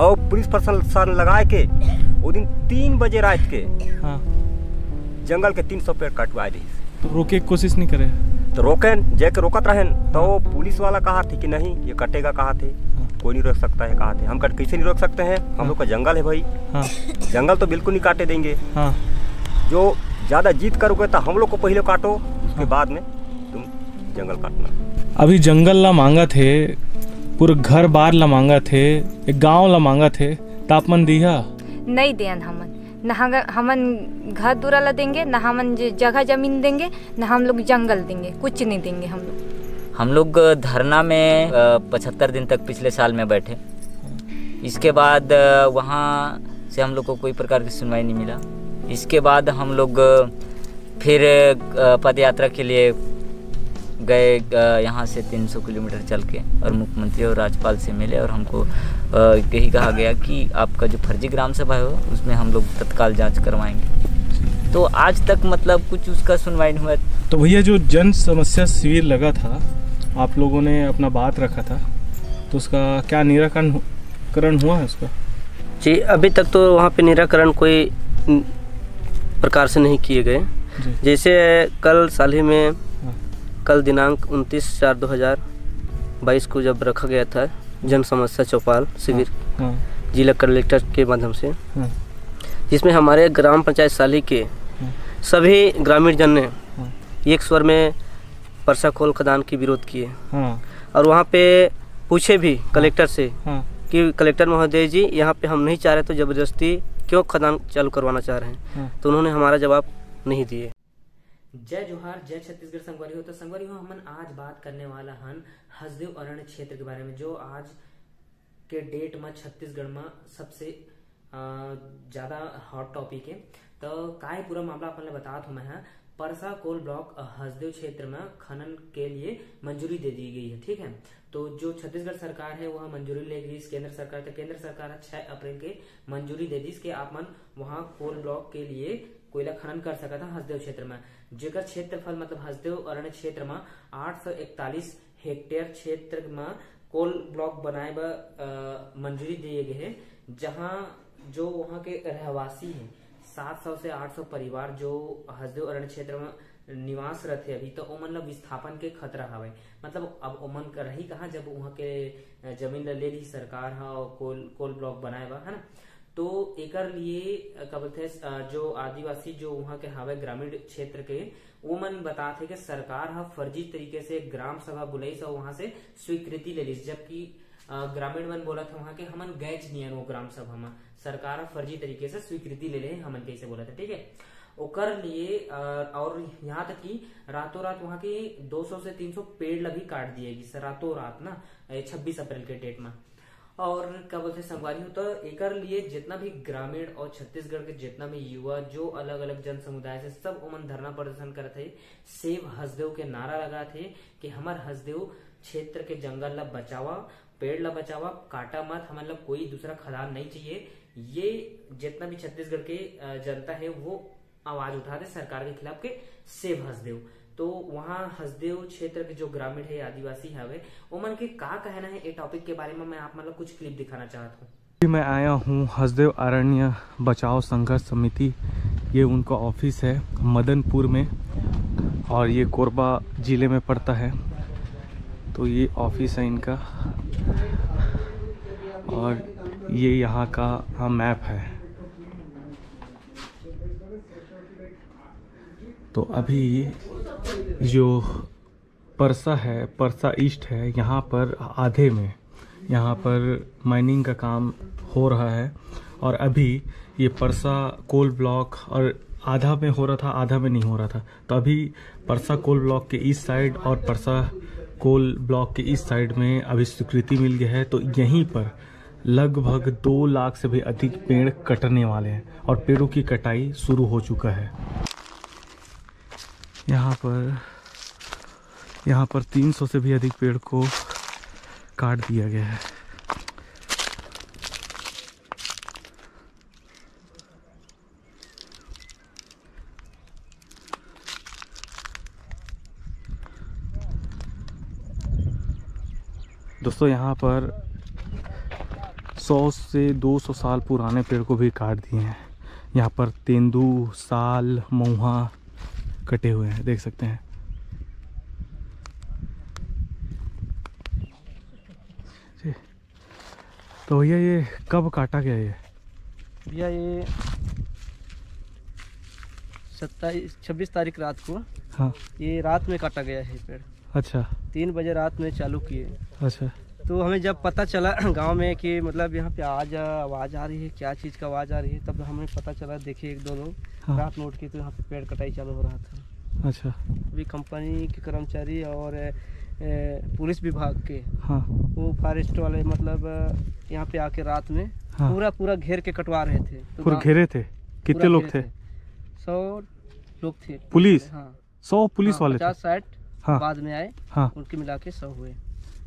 और पुलिस प्रशासन लगा के वो दिन 3 बजे रात के जंगल के 300 पेड़ कटवाए दी। तो रोके की कोशिश नहीं करे? तो रोकन जाके रोकत रहन तो पुलिस वाला कहा थे कि नहीं ये कटेगा, कहा थे कोई नहीं रोक सकता है, कहा थे हम कैसे नहीं रोक सकते हैं, हम लोग का जंगल है भाई। जंगल तो बिल्कुल नहीं काटे देंगे। जो ज़्यादा जीत करोगे तो हम लोग को पहले काटो, उसके बाद में तुम जंगल काटना। अभी जंगल ला मांगा थे, पूरे घर बार ला मांगा थे, एक गांव ला मांगा थे, तापमान दिया नहीं देन हमन न हमन घर दूरा ला देंगे, न हमन जगह जमीन देंगे, न हम लोग जंगल देंगे, कुछ नहीं देंगे हम लोग। धरना में 75 दिन तक पिछले साल में बैठे। इसके बाद वहाँ से हम लोग को कोई प्रकार की सुनवाई नहीं मिला। इसके बाद हम लोग फिर पद यात्रा के लिए गए, यहाँ से 300 किलोमीटर चल के, और मुख्यमंत्री और राज्यपाल से मिले और हमको यही कहा गया कि आपका जो फर्जी ग्राम सभा है उसमें हम लोग तत्काल जांच करवाएंगे। तो आज तक मतलब कुछ उसका सुनवाई नहीं हुआ। तो भैया जो जन समस्या शिविर लगा था, आप लोगों ने अपना बात रखा था, तो उसका क्या निराकरण हुआ है उसका? जी अभी तक तो वहाँ पे निराकरण कोई प्रकार से नहीं किए गए। जैसे कल साल में कल दिनांक 29/4/2022 को जब रखा गया था जन समस्या चौपाल शिविर जिला कलेक्टर के माध्यम से, जिसमें हमारे ग्राम पंचायत साली के सभी ग्रामीण जन ने एक स्वर में परसा खोल खदान की विरोध किए। और वहाँ पे पूछे भी कलेक्टर से कि कलेक्टर महोदय जी यहाँ पे हम नहीं चाह रहे तो जबरदस्ती क्यों खदान चालू करवाना चाह रहे हैं? तो उन्होंने हमारा जवाब नहीं दिए। जय जोहार, जय छत्तीसगढ़ संगवारी हो। तो संगवारी हो हमन आज बात करने वाला हन हसदेव अरण्य क्षेत्र के बारे में, जो आज के डेट में छत्तीसगढ़ में सबसे ज्यादा हॉट टॉपिक है। तो काय पूरा मामला अपन बता मैं परसा कोल ब्लॉक हसदेव क्षेत्र में खनन के लिए मंजूरी दे दी गई है। ठीक है, तो जो छत्तीसगढ़ सरकार है वह मंजूरी ले गई केंद्र सरकार। तो केंद्र सरकार 6 अप्रैल के मंजूरी दे दी कि आप मन वहाँ कोल ब्लॉक के लिए कोयला खनन कर सका था हसदेव क्षेत्र में, जेकर क्षेत्रफल मतलब हसदेव अरण्य क्षेत्र में 841 हेक्टेयर क्षेत्र में कोल ब्लॉक बनाए बर मंजूरी दिए गए है। जहां जो वहां के रहवासी हैं 700 से 800 परिवार जो हसदेव अरण्य क्षेत्र में निवास रहते अभी, तो ओमन ला विस्थापन के खतरा हवे। मतलब अब ओमन का रही कहाँ जब वहाँ के जमीन ले ली सरकार है और कोल ब्लॉक बनाए बा, है ना। तो एकर लिए क्या बोलते हैं जो आदिवासी जो वहाँ के हवे ग्रामीण क्षेत्र के वो मन बताते कि सरकार हा फर्जी तरीके से ग्राम सभा बुलाई और वहां से स्वीकृति ले ली, जबकि ग्रामीण मन बोला था वहां के हमन गैज नियन वो ग्राम सभा में सरकार फर्जी तरीके से स्वीकृति ले ले हमन कैसे बोला था। ठीक है, ओकर लिए और यहाँ तक कि रातों रात वहां की 200 से 300 पेड़ भी काट दिएगी रातों रात ना 26 अप्रैल के डेट में। और क्या बोलते संगवारी हो, तो एकर लिए जितना भी ग्रामीण और छत्तीसगढ़ के जितना भी युवा जो अलग अलग जन समुदाय से सब उमन धरना प्रदर्शन करते सेव हसदेव के नारा लगा थे कि हमार हसदेव क्षेत्र के जंगल ला बचावा, पेड़ ला बचावा, काटा मत, हमारे ला कोई दूसरा खदान नहीं चाहिए। ये जितना भी छत्तीसगढ़ के जनता है वो आवाज उठाते सरकार के खिलाफ के सेव हसदेव। तो वहाँ हसदेव क्षेत्र के जो ग्रामीण है आदिवासी हवे ओमन के का कहना है ये टॉपिक के बारे में मैं आप मतलब कुछ क्लिप दिखाना चाहता हूँ। मैं आया हूँ हसदेव अरण्य बचाओ संघर्ष समिति, ये उनका ऑफिस है मदनपुर में और ये कोरबा जिले में पड़ता है। तो ये ऑफिस है इनका और ये यहाँ का मैप है। तो अभी जो परसा है, परसा ईस्ट है, यहाँ पर आधे में यहाँ पर माइनिंग का काम हो रहा है और अभी ये परसा कोल ब्लॉक और आधा में हो रहा था आधा में नहीं हो रहा था। तो अभी परसा कोल ब्लॉक के ईस्ट साइड और परसा कोल ब्लॉक के ईस्ट साइड में अभी स्वीकृति मिल गया है। तो यहीं पर लगभग 2 लाख से भी अधिक पेड़ कटने वाले हैं और पेड़ों की कटाई शुरू हो चुका है। यहाँ पर 300 से भी अधिक पेड़ को काट दिया गया है। दोस्तों यहाँ पर 100 से 200 साल पुराने पेड़ को भी काट दिए हैं। यहाँ पर तेंदू, साल, महुआ कटे हुए हैं, देख सकते हैं। तो भैया ये कब काटा गया ये? भैया ये 26 तारीख रात को, हाँ, ये रात में काटा गया है पेड़। अच्छा, 3 बजे रात में चालू किए। अच्छा। तो हमें जब पता चला गांव में कि मतलब यहाँ पे आवाज़ आ रही है, क्या चीज़ का आवाज़ आ रही है, तब हमें पता चला, देखे 1-2 लोग, हाँ। रात में उठ के तो यहाँ पे पेड़ कटाई चालू हो रहा था। अच्छा। अभी कंपनी के कर्मचारी और पुलिस विभाग के, हाँ, वो फॉरेस्ट वाले मतलब यहाँ पे आके रात में हाँ, पूरा घेर के कटवा रहे थे। तो पूरा घेरे थे? कितने लोग थे? 100 लोग थे। पुलिस? हाँ, 100 पुलिस वाले थे? 50-60 हाँ, बाद में आए, हाँ। उनके मिला के 100 हुए।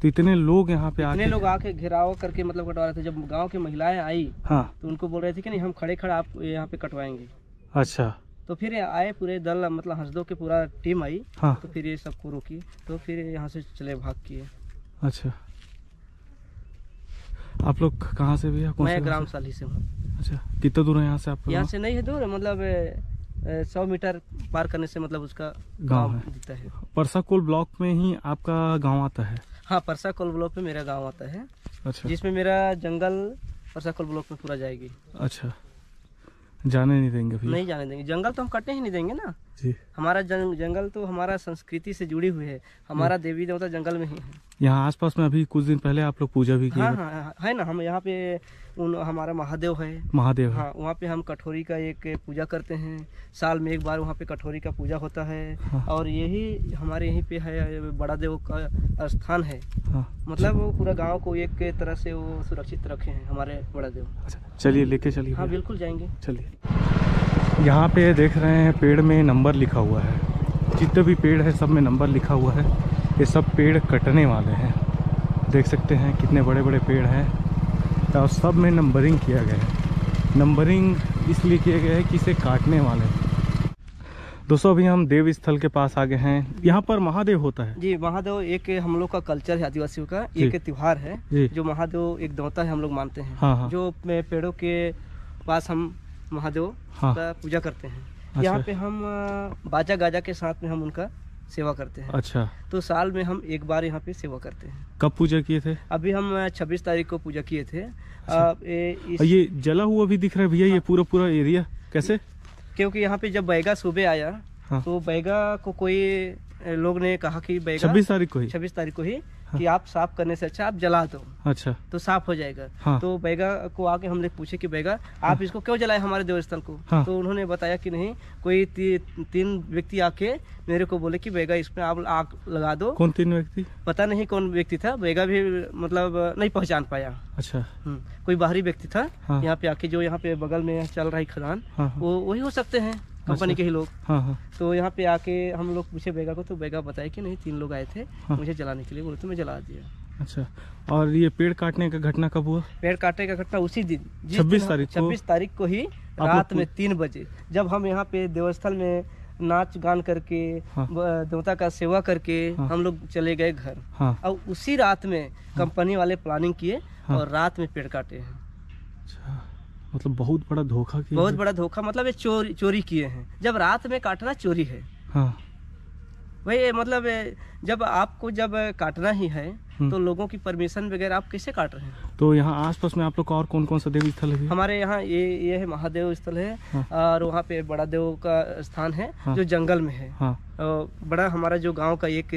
तो इतने लोग यहाँ पे इतने लोग आके घेराव करके मतलब कटवा रहे थे। जब गांव की महिलाएं आई, हाँ, तो उनको बोल रहे थे कि नहीं, हम खड़े आप यहाँ पे कटवाएंगे। अच्छा। तो फिर आए पूरे दल, मतलब हंसदो के पूरा टीम आई, हाँ, तो फिर ये सबको रोकी, तो फिर यहाँ से चले भाग किए। अच्छा। आप लोग कहाँ से भैया? मैं ग्राम साली से हूँ। अच्छा, कितना दूर है यहाँ से आपका? यहाँ से नहीं है दूर, मतलब 100 मीटर पार करने से मतलब उसका गांव दिखता है। परसाकोल ब्लॉक में ही आपका गांव आता है? हाँ, परसाकोल ब्लॉक में मेरा गांव आता है। अच्छा। जिसमें मेरा जंगल परसाकोल ब्लॉक में पूरा जाएगी। अच्छा, जाने नहीं देंगे भैया? नहीं जाने देंगे, जंगल तो हम कटने ही नहीं देंगे ना जी। हमारा जंगल तो हमारा संस्कृति से जुड़ी हुई है, हमारा देवी देवता जंगल में ही है। यहाँ आसपास में अभी कुछ दिन पहले आप लोग पूजा भी किए? हाँ, हाँ, है ना। हम यहाँ पे हमारा महादेव है। महादेव? हाँ, वहाँ पे हम कठोरी का एक पूजा करते हैं। साल में एक बार वहाँ पे कठोरी का पूजा होता है। हाँ। और यही हमारे यहीं पे है, बड़ा देव का स्थान है। हाँ। मतलब वो पूरा गांव को एक तरह से वो सुरक्षित रखे हैं हमारे बड़ा देव। अच्छा, चलिए लेके चलिए। हाँ, बिल्कुल जाएंगे। चलिए। यहाँ पे देख रहे हैं पेड़ में नंबर लिखा हुआ है। जितने भी पेड़ है सब में नंबर लिखा हुआ है। ये सब पेड़ कटने वाले हैं, देख सकते हैं कितने बड़े बड़े पेड़ हैं, और सब में नंबरिंग किया गया है। नंबरिंग इसलिए किया गया है कि इसे काटने वाले हैं। दोस्तों, अभी हम देव स्थल के पास आ गए हैं। यहाँ पर महादेव होता है? जी, महादेव एक हम लोग का कल्चर है, आदिवासियों का एक त्योहार है जो महादेव एक देवता है, हम लोग मानते हैं। हाँ, हाँ। जो पेड़ों के पास हम महादेव हाँ, का पूजा करते हैं। अच्छा। यहाँ पे हम बाजा गाजा के साथ में हम उनका सेवा करते हैं। अच्छा। तो साल में हम एक बार यहाँ पे सेवा करते हैं। कब पूजा किए थे? अभी हम 26 तारीख को पूजा किए थे। अच्छा। ये जला हुआ भी दिख रहा है भैया? ये पूरा एरिया कैसे? क्योंकि यहाँ पे जब बैगा सुबह आया, हाँ। तो बैगा को कोई लोग ने कहा कि बैगा 26 तारीख को ही? 26 तारीख को ही, हाँ। कि आप साफ करने से अच्छा आप जला दो, अच्छा, तो साफ हो जाएगा। हाँ। तो बैगा को आके हमने पूछे कि बैगा आप इसको क्यों जलाए हमारे देवस्थल को? हाँ। तो उन्होंने बताया कि नहीं, कोई 3 व्यक्ति आके मेरे को बोले कि बैगा इसमें आप आग लगा दो। कौन 3 व्यक्ति? पता नहीं कौन व्यक्ति था, बैगा भी मतलब नहीं पहचान पाया। अच्छा। कोई बाहरी व्यक्ति था। हाँ। यहाँ पे आके, जो यहाँ पे बगल में चल रहा है खदान, हाँ। वो वही हो सकते हैं, कंपनी के ही लोग। हाँ, हाँ। तो यहाँ पे आके हम लोग पूछे बैगा को, तो बैगा बताया कि नहीं, 3 लोग आए थे मुझे जलाने के लिए, बोले तो मैं जला दिया। अच्छा। और ये पेड़ काटने का घटना कब हुआ? पेड़ काटने का घटना उसी दिन 26 तारीख को? 26 तारीख को ही रात में 3 बजे, जब हम यहाँ पे देवस्थल में नाच गान करके, हाँ। देवता का सेवा करके, हाँ। हम लोग चले गए घर। हाँ। और उसी रात में कंपनी वाले प्लानिंग किए, हाँ। और रात में पेड़ काटे हैं। अच्छा, मतलब बहुत बड़ा धोखा किया। बहुत बड़ा धोखा, मतलब ये चोरी किए हैं। जब रात में काटना चोरी है। हाँ। भाई मतलब जब आपको जब काटना ही है, तो लोगों की परमिशन वगैरह आप कैसे काट रहे हैं? तो यहाँ आसपास में आप लोग का और कौन कौन सा देव स्थल है? हमारे यहाँ ये है महादेव स्थल है। हाँ। और वहाँ पे बड़ा देव का स्थान है। हाँ। जो जंगल में है। हाँ। बड़ा हमारा जो गांव का एक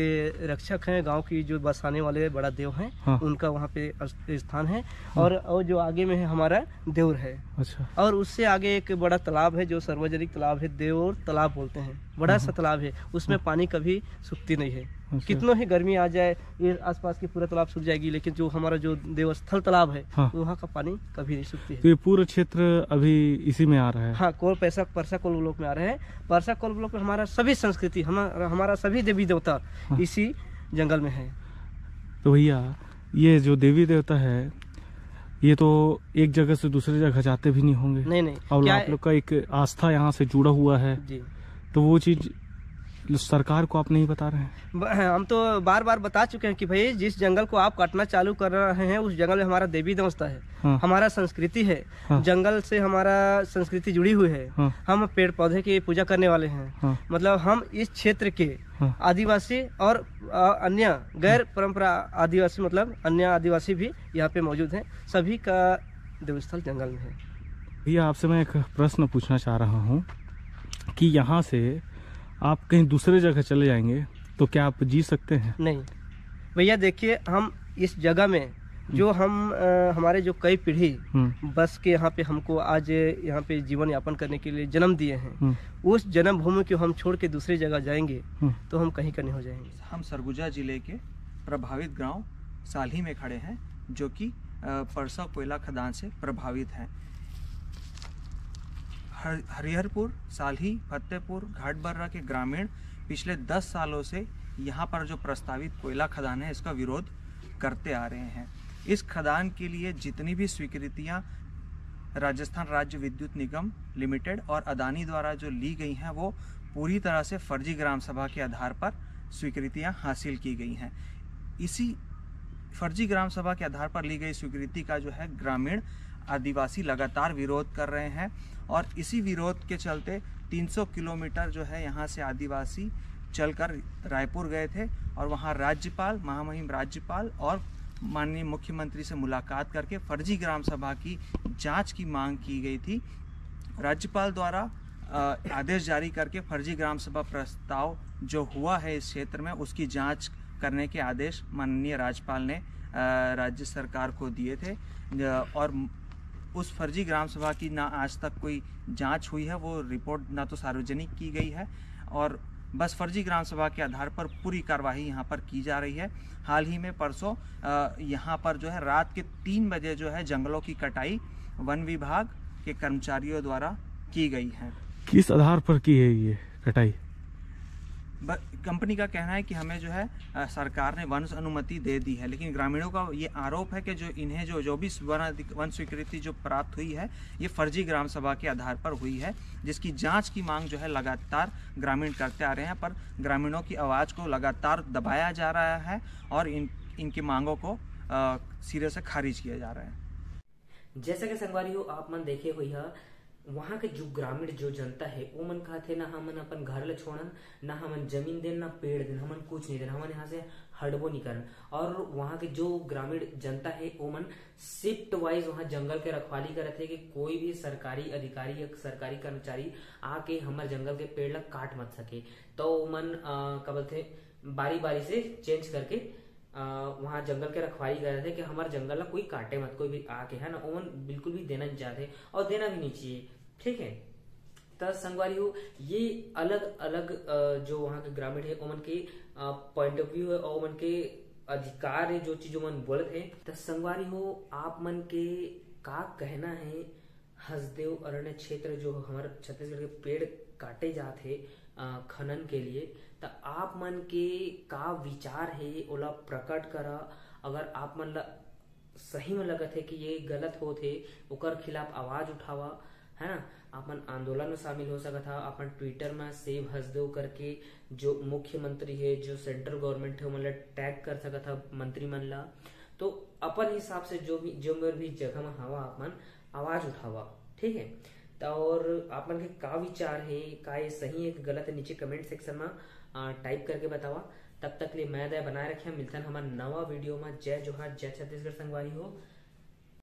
रक्षक है, गांव की जो बसाने वाले बड़ा देव हैं। हाँ। उनका वहाँ पे स्थान है। और जो आगे में है हमारा देवर है। अच्छा। और उससे आगे एक बड़ा तालाब है, जो सार्वजनिक तालाब है, देवर तालाब बोलते हैं। बड़ा सा तालाब है, उसमें पानी कभी सूखती नहीं है। अच्छा। कितनों ही गर्मी आ जाए, ये आसपास की पूरा तालाब सूख जाएगी, लेकिन जो हमारा जो देवस्थल तालाब है, हाँ। वहाँ का पानी कभी नहीं सूखती तो है। ये पूरा क्षेत्र अभी इसी में आ रहा है? हाँ, परसा कोल ब्लॉक में आ रहे हैं। परसा कोल ब्लॉक में हमारा सभी संस्कृति, हमारा सभी देवी देवता हाँ। इसी जंगल में है। तो भैया, ये जो देवी देवता है, ये तो एक जगह से दूसरी जगह जाते भी नहीं होंगे? नहीं। और क्या आप लोग का एक आस्था यहाँ से जुड़ा हुआ है, जी। तो वो चीज सरकार को आप नहीं बता रहे हैं? हम तो बार बार बता चुके हैं कि भाई जिस जंगल को आप काटना चालू कर रहे हैं उस जंगल में हमारा देवी देवता है। हाँ। हमारा संस्कृति है। हाँ। जंगल से हमारा संस्कृति जुड़ी हुई है। हाँ। हम पेड़ पौधे की पूजा करने वाले हैं। हाँ। मतलब हम इस क्षेत्र के हाँ। आदिवासी और अन्य गैर परंपरा आदिवासी मतलब अन्य आदिवासी भी यहाँ पे मौजूद हैं। सभी का देवस्थल जंगल में है। भैया आपसे मैं एक प्रश्न पूछना चाह रहा हूँ कि यहाँ से आप कहीं दूसरे जगह चले जाएंगे तो क्या आप जी सकते हैं? नहीं भैया, देखिए हम इस जगह में जो हमारे जो कई पीढ़ी बस के यहाँ पे हमको आज यहाँ पे जीवन यापन करने के लिए जन्म दिए हैं, उस जन्म भूमि को हम छोड़ के दूसरी जगह जाएंगे तो हम कहीं का नहीं हो जाएंगे। हम सरगुजा जिले के प्रभावित गांव साल्ही में खड़े हैं जो कि परसा कोयला खदान से प्रभावित हैं। हरिहरपुर, साल्ही, फतेहपुर, घाटबर्रा के ग्रामीण पिछले 10 सालों से यहाँ पर जो प्रस्तावित कोयला खदान है इसका विरोध करते आ रहे हैं। इस खदान के लिए जितनी भी स्वीकृतियाँ राजस्थान राज्य विद्युत निगम लिमिटेड और अदानी द्वारा जो ली गई हैं वो पूरी तरह से फर्जी ग्राम सभा के आधार पर स्वीकृतियाँ हासिल की गई हैं। इसी फर्जी ग्राम सभा के आधार पर ली गई स्वीकृति का जो है ग्रामीण आदिवासी लगातार विरोध कर रहे हैं और इसी विरोध के चलते 300 किलोमीटर जो है यहाँ से आदिवासी चलकर रायपुर गए थे और वहाँ राज्यपाल, महामहिम राज्यपाल और माननीय मुख्यमंत्री से मुलाकात करके फर्जी ग्राम सभा की जांच की मांग की गई थी। राज्यपाल द्वारा आदेश जारी करके फर्जी ग्राम सभा प्रस्ताव जो हुआ है इस क्षेत्र में उसकी जांच करने के आदेश माननीय राज्यपाल ने राज्य सरकार को दिए थे और उस फर्जी ग्राम सभा की ना आज तक कोई जांच हुई है, वो रिपोर्ट ना तो सार्वजनिक की गई है और बस फर्जी ग्राम सभा के आधार पर पूरी कार्रवाई यहाँ पर की जा रही है। हाल ही में परसों यहाँ पर जो है रात के 3 बजे जो है जंगलों की कटाई वन विभाग के कर्मचारियों द्वारा की गई है। किस आधार पर की है ये कटाई? कंपनी का कहना है कि हमें जो है सरकार ने वन अनुमति दे दी है, लेकिन ग्रामीणों का ये आरोप है कि जो इन्हें जो भी वन स्वीकृति जो प्राप्त हुई है ये फर्जी ग्राम सभा के आधार पर हुई है, जिसकी जांच की मांग जो है लगातार ग्रामीण करते आ रहे हैं। पर ग्रामीणों की आवाज़ को लगातार दबाया जा रहा है और इनकी मांगों को सिरे से खारिज किया जा रहा है। जैसा कि संगवारी हो आप मन देखे हुई है वहाँ के जो ग्रामीण जो जनता है वो मन कहते ना हमन अपन घर ले छोड़न, ना हमन जमीन देन, ना पेड़ देन, हमन कुछ नहीं देन, हमन यहाँ से हटबो नहीं करन। और वहाँ के जो ग्रामीण जनता है वो मन शिफ्ट वाइज वहाँ जंगल के रखवाली करते है कि कोई भी सरकारी अधिकारी या सरकारी कर्मचारी आके हमारे जंगल के पेड़ ला काट मत सके। तो वो मन क्या बोलते बारी बारी से चेंज करके वहाँ जंगल के रखवाली कर रहे थे कि हमारे जंगल ला कोई काटे मत, कोई भी आके है ना ओमन बिल्कुल भी देना नहीं चाहते और देना भी नहीं चाहिए। ठीक है, तो संगवारी हो ये अलग अलग जो वहाँ के ग्रामीण है ओमन के पॉइंट ऑफ व्यू है और ओमन के अधिकार है जो चीज मन बोलत है। तो संगवारी हो आप मन के का कहना है हसदेव अरण्य क्षेत्र जो हमारे छत्तीसगढ़ के पेड़ काटे जाते खनन के लिए, तो आप मन के का विचार है ओला प्रकट करा। अगर आप मन ला सही में लगत है कि ये गलत होते ओकर खिलाफ आवाज उठावा, है ना। अपन आंदोलन में शामिल हो सकता था, अपन ट्विटर में सेव हसदेव करके जो मुख्यमंत्री है जो सेंट्रल गवर्नमेंट है मतलब टैग कर सकता था मंत्री मन ला। तो अपन हिसाब से जो भी जगह में हवा अपन आवाज उठावा। ठीक है, तो और आपन के का विचार है, का ये सही है कि गलत है, नीचे कमेंट सेक्शन में टाइप करके बतावा। तब तक लिए मैं दया बनाए रखे, मिलता है हमारे नवा वीडियो में। जय जोहार, जय छत्तीसगढ़ संगवारी हो।